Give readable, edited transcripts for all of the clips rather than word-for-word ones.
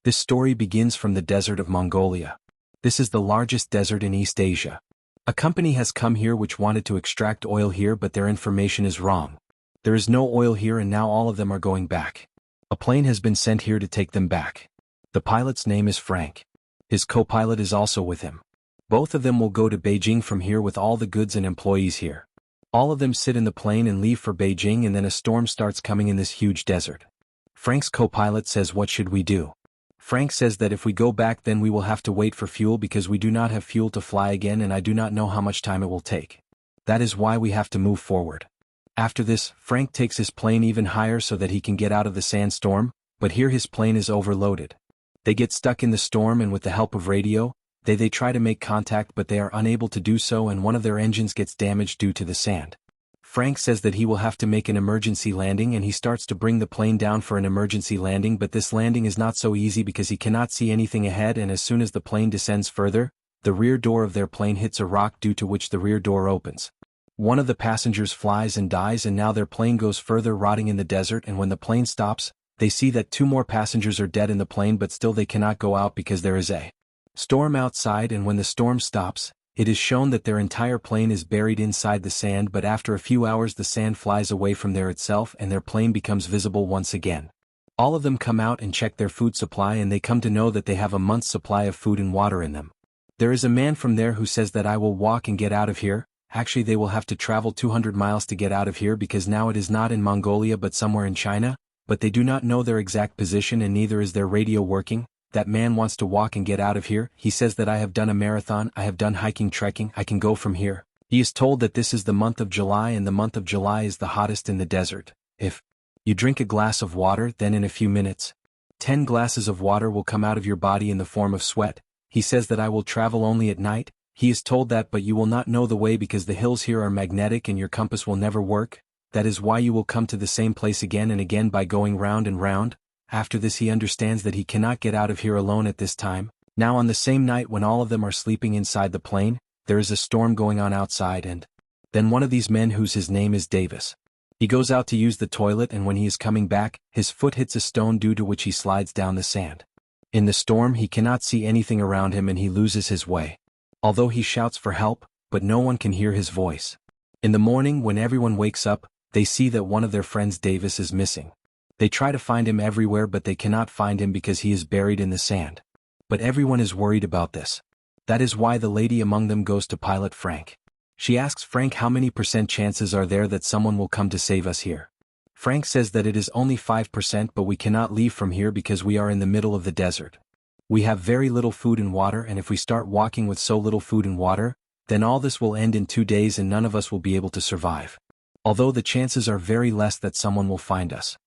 This story begins from the desert of Mongolia. This is the largest desert in East Asia. A company has come here which wanted to extract oil here, but their information is wrong. There is no oil here and now all of them are going back. A plane has been sent here to take them back. The pilot's name is Frank. His co-pilot is also with him. Both of them will go to Beijing from here with all the goods and employees here. All of them sit in the plane and leave for Beijing, and then a storm starts coming in this huge desert. Frank's co-pilot says, "What should we do?" Frank says that if we go back then we will have to wait for fuel because we do not have fuel to fly again and I do not know how much time it will take. That is why we have to move forward. After this, Frank takes his plane even higher so that he can get out of the sandstorm, but here his plane is overloaded. They get stuck in the storm and with the help of radio, they try to make contact but they are unable to do so and one of their engines gets damaged due to the sand. Frank says that he will have to make an emergency landing and he starts to bring the plane down for an emergency landing, but this landing is not so easy because he cannot see anything ahead, and as soon as the plane descends further, the rear door of their plane hits a rock due to which the rear door opens. One of the passengers flies and dies and now their plane goes further rotting in the desert, and when the plane stops, they see that 2 more passengers are dead in the plane, but still they cannot go out because there is a storm outside, and when the storm stops, it is shown that their entire plane is buried inside the sand, but after a few hours the sand flies away from there itself and their plane becomes visible once again. All of them come out and check their food supply and they come to know that they have a month's supply of food and water in them. There is a man from there who says that I will walk and get out of here. Actually they will have to travel 200 miles to get out of here because now it is not in Mongolia but somewhere in China, but they do not know their exact position and neither is their radio working. That man wants to walk and get out of here. He says that I have done a marathon, I have done hiking, trekking, I can go from here. He is told that this is the month of July and the month of July is the hottest in the desert. If you drink a glass of water, then in a few minutes, 10 glasses of water will come out of your body in the form of sweat. He says that I will travel only at night. He is told that, but you will not know the way because the hills here are magnetic and your compass will never work. That is why you will come to the same place again and again by going round and round. After this he understands that he cannot get out of here alone at this time. Now on the same night when all of them are sleeping inside the plane, there is a storm going on outside, and then one of these men, whose his name is Davis, he goes out to use the toilet, and when he is coming back, his foot hits a stone due to which he slides down the sand. In the storm he cannot see anything around him and he loses his way. Although he shouts for help, but no one can hear his voice. In the morning when everyone wakes up, they see that one of their friends Davis is missing. They try to find him everywhere but they cannot find him because he is buried in the sand. But everyone is worried about this. That is why the lady among them goes to pilot Frank. She asks Frank how many % chances are there that someone will come to save us here. Frank says that it is only 5%, but we cannot leave from here because we are in the middle of the desert. We have very little food and water, and if we start walking with so little food and water, then all this will end in 2 days and none of us will be able to survive. Although the chances are very less that someone will find us.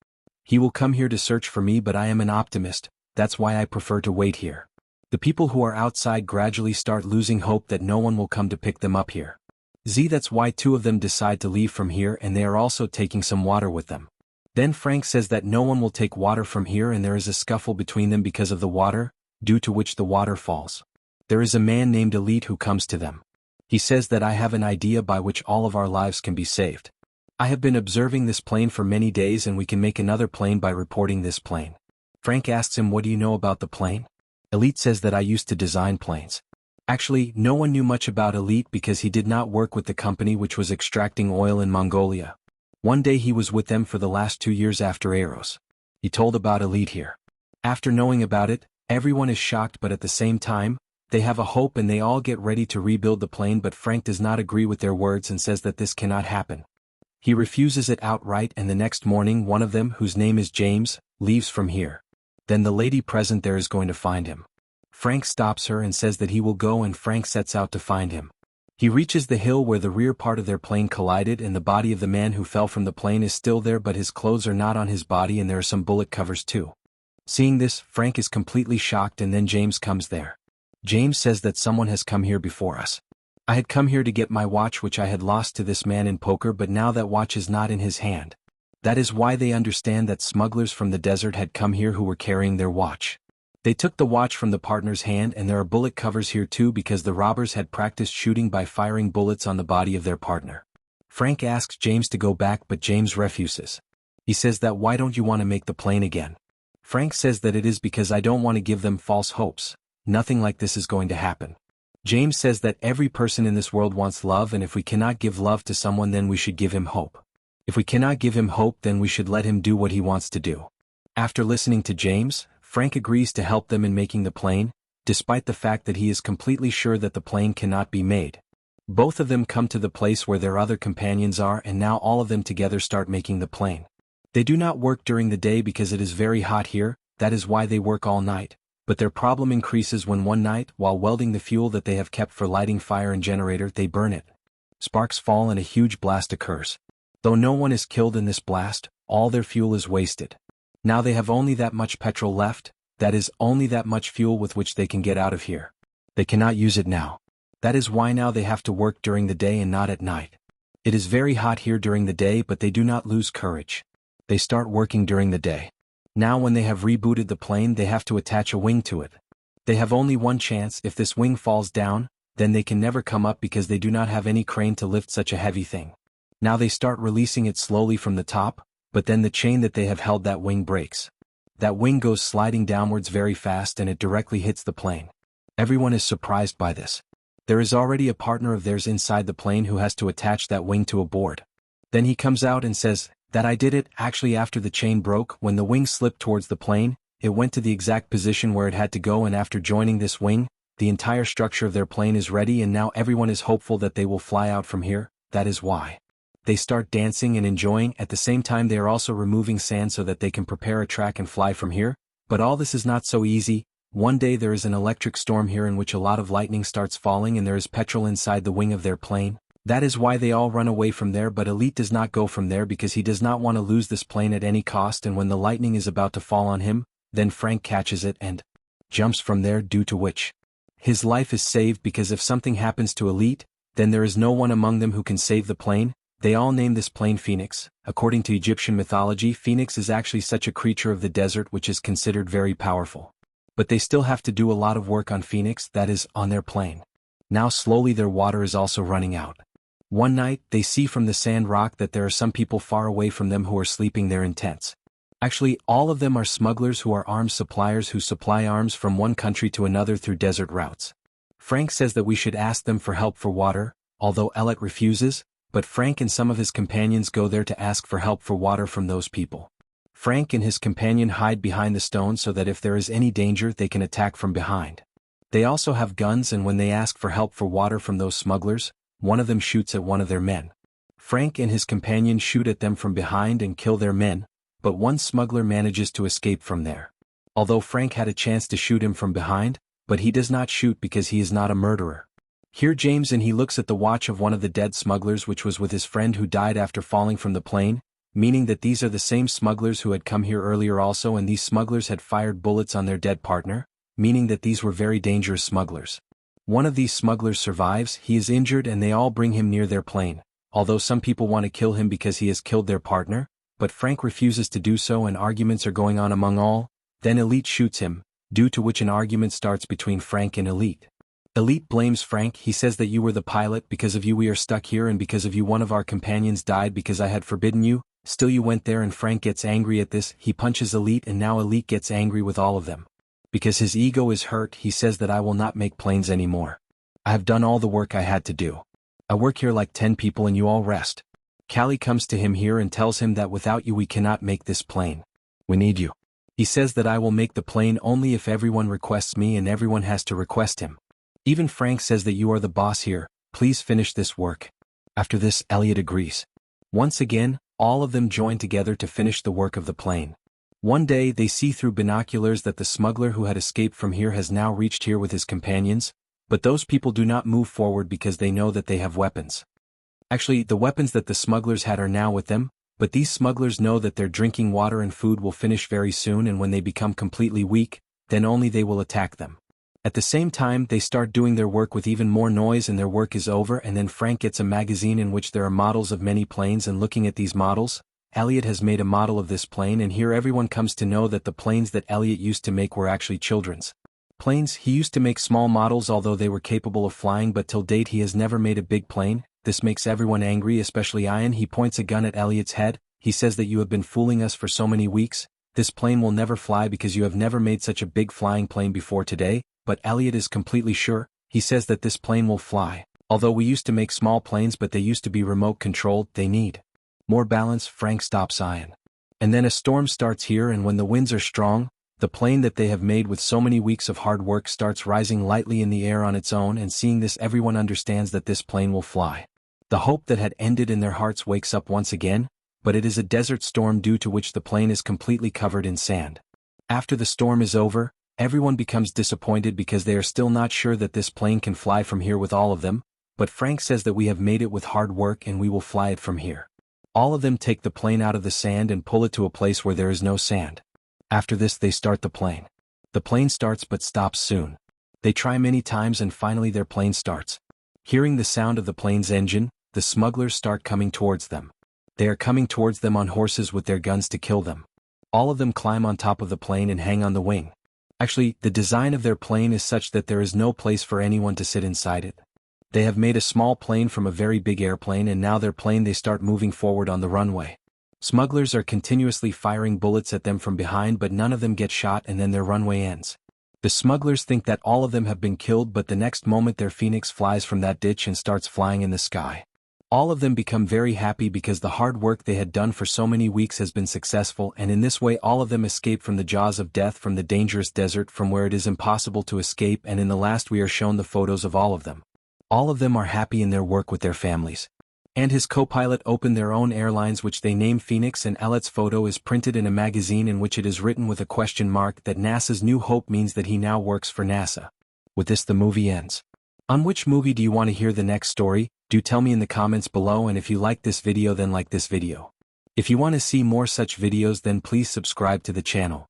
He will come here to search for me, but I am an optimist, that's why I prefer to wait here. The people who are outside gradually start losing hope that no one will come to pick them up here. That's why 2 of them decide to leave from here, and they are also taking some water with them. Then Frank says that no one will take water from here, and there is a scuffle between them because of the water, due to which the water falls. There is a man named Elite who comes to them. He says that I have an idea by which all of our lives can be saved. I have been observing this plane for many days and we can make another plane by reporting this plane. Frank asks him, what do you know about the plane? Elite says that I used to design planes. Actually, no one knew much about Elite because he did not work with the company which was extracting oil in Mongolia. One day he was with them for the last 2 years after Eros. He told about Elite here. After knowing about it, everyone is shocked, but at the same time, they have a hope and they all get ready to rebuild the plane, but Frank does not agree with their words and says that this cannot happen. He refuses it outright, and the next morning one of them, whose name is James, leaves from here. Then the lady present there is going to find him. Frank stops her and says that he will go, and Frank sets out to find him. He reaches the hill where the rear part of their plane collided, and the body of the man who fell from the plane is still there, but his clothes are not on his body and there are some bullet covers too. Seeing this, Frank is completely shocked, and then James comes there. James says that someone has come here before us. I had come here to get my watch which I had lost to this man in poker, but now that watch is not in his hand. That is why they understand that smugglers from the desert had come here who were carrying their watch. They took the watch from the partner's hand, and there are bullet covers here too because the robbers had practiced shooting by firing bullets on the body of their partner. Frank asks James to go back, but James refuses. He says that why don't you want to make the plane again? Frank says that it is because I don't want to give them false hopes. Nothing like this is going to happen. James says that every person in this world wants love, and if we cannot give love to someone, then we should give him hope. If we cannot give him hope, then we should let him do what he wants to do. After listening to James, Frank agrees to help them in making the plane, despite the fact that he is completely sure that the plane cannot be made. Both of them come to the place where their other companions are, and now all of them together start making the plane. They do not work during the day because it is very hot here, that is why they work all night, but their problem increases when one night, while welding the fuel that they have kept for lighting fire and generator, they burn it. Sparks fall and a huge blast occurs. Though no one is killed in this blast, all their fuel is wasted. Now they have only that much petrol left, that is, only that much fuel with which they can get out of here. They cannot use it now. That is why now they have to work during the day and not at night. It is very hot here during the day, but they do not lose courage. They start working during the day. Now when they have rebooted the plane, they have to attach a wing to it. They have only one chance. If this wing falls down, then they can never come up because they do not have any crane to lift such a heavy thing. Now they start releasing it slowly from the top, but then the chain that they have held that wing breaks. That wing goes sliding downwards very fast and it directly hits the plane. Everyone is surprised by this. There is already a partner of theirs inside the plane who has to attach that wing to a board. Then he comes out and says that I did it. Actually, after the chain broke, when the wing slipped towards the plane, it went to the exact position where it had to go, and after joining this wing, the entire structure of their plane is ready, and now everyone is hopeful that they will fly out from here. That is why they start dancing and enjoying. At the same time, they are also removing sand so that they can prepare a track and fly from here. But all this is not so easy. One day there is an electric storm here in which a lot of lightning starts falling, and there is petrol inside the wing of their plane. That is why they all run away from there, but Elite does not go from there because he does not want to lose this plane at any cost, and when the lightning is about to fall on him, then Frank catches it and jumps from there, due to which his life is saved, because if something happens to Elite, then there is no one among them who can save the plane. They all name this plane Phoenix. According to Egyptian mythology, Phoenix is actually such a creature of the desert which is considered very powerful. But they still have to do a lot of work on Phoenix, that is, on their plane. Now slowly their water is also running out. One night, they see from the sand rock that there are some people far away from them who are sleeping there in tents. Actually, all of them are smugglers who are arms suppliers who supply arms from one country to another through desert routes. Frank says that we should ask them for help for water, although Elliot refuses, but Frank and some of his companions go there to ask for help for water from those people. Frank and his companion hide behind the stone so that if there is any danger they can attack from behind. They also have guns, and when they ask for help for water from those smugglers, one of them shoots at one of their men. Frank and his companion shoot at them from behind and kill their men, but one smuggler manages to escape from there. Although Frank had a chance to shoot him from behind, but he does not shoot because he is not a murderer. Here James and he looks at the watch of one of the dead smugglers, which was with his friend who died after falling from the plane, meaning that these are the same smugglers who had come here earlier also, and these smugglers had fired bullets on their dead partner, meaning that these were very dangerous smugglers. One of these smugglers survives. He is injured and they all bring him near their plane, although some people want to kill him because he has killed their partner, but Frank refuses to do so and arguments are going on among all. Then Elite shoots him, due to which an argument starts between Frank and Elite. Elite blames Frank. He says that you were the pilot, because of you we are stuck here, and because of you one of our companions died because I had forbidden you. Still you went there, and Frank gets angry at this. He punches Elite, and now Elite gets angry with all of them. Because his ego is hurt, he says that I will not make planes anymore. I have done all the work I had to do. I work here like 10 people and you all rest. Callie comes to him here and tells him that without you we cannot make this plane. We need you. He says that I will make the plane only if everyone requests me, and everyone has to request him. Even Frank says that you are the boss here, please finish this work. After this, Elliot agrees. Once again, all of them join together to finish the work of the plane. One day they see through binoculars that the smuggler who had escaped from here has now reached here with his companions, but those people do not move forward because they know that they have weapons. Actually, the weapons that the smugglers had are now with them, but these smugglers know that their drinking water and food will finish very soon, and when they become completely weak, then only they will attack them. At the same time, they start doing their work with even more noise, and their work is over, and then Frank gets a magazine in which there are models of many planes, and looking at these models, Elliot has made a model of this plane, and here everyone comes to know that the planes that Elliot used to make were actually children's planes. He used to make small models although they were capable of flying, but till date he has never made a big plane. This makes everyone angry, especially Ian. He points a gun at Elliot's head. He says that you have been fooling us for so many weeks. this plane will never fly because you have never made such a big flying plane before today, but Elliot is completely sure. He says that this plane will fly. Although we used to make small planes but they used to be remote controlled, they need more balance. Frank stops Ian. And then a storm starts here, and when the winds are strong, the plane that they have made with so many weeks of hard work starts rising lightly in the air on its own, and seeing this everyone understands that this plane will fly. The hope that had ended in their hearts wakes up once again, but it is a desert storm due to which the plane is completely covered in sand. After the storm is over, everyone becomes disappointed because they are still not sure that this plane can fly from here with all of them, but Frank says that we have made it with hard work and we will fly it from here. All of them take the plane out of the sand and pull it to a place where there is no sand. After this they start the plane. The plane starts but stops soon. They try many times and finally their plane starts. Hearing the sound of the plane's engine, the smugglers start coming towards them. They are coming towards them on horses with their guns to kill them. All of them climb on top of the plane and hang on the wing. Actually, the design of their plane is such that there is no place for anyone to sit inside it. They have made a small plane from a very big airplane, and now their plane they start moving forward on the runway. Smugglers are continuously firing bullets at them from behind, but none of them get shot, and then their runway ends. The smugglers think that all of them have been killed, but the next moment their phoenix flies from that ditch and starts flying in the sky. All of them become very happy because the hard work they had done for so many weeks has been successful, and in this way all of them escape from the jaws of death, from the dangerous desert from where it is impossible to escape, and in the last we are shown the photos of all of them. All of them are happy in their work with their families. And his co-pilot opened their own airlines which they name Phoenix, and Elliot's photo is printed in a magazine in which it is written with a question mark that NASA's New Hope means that he now works for NASA. With this the movie ends. On which movie do you want to hear the next story? Do tell me in the comments below, and if you like this video then like this video. If you want to see more such videos then please subscribe to the channel.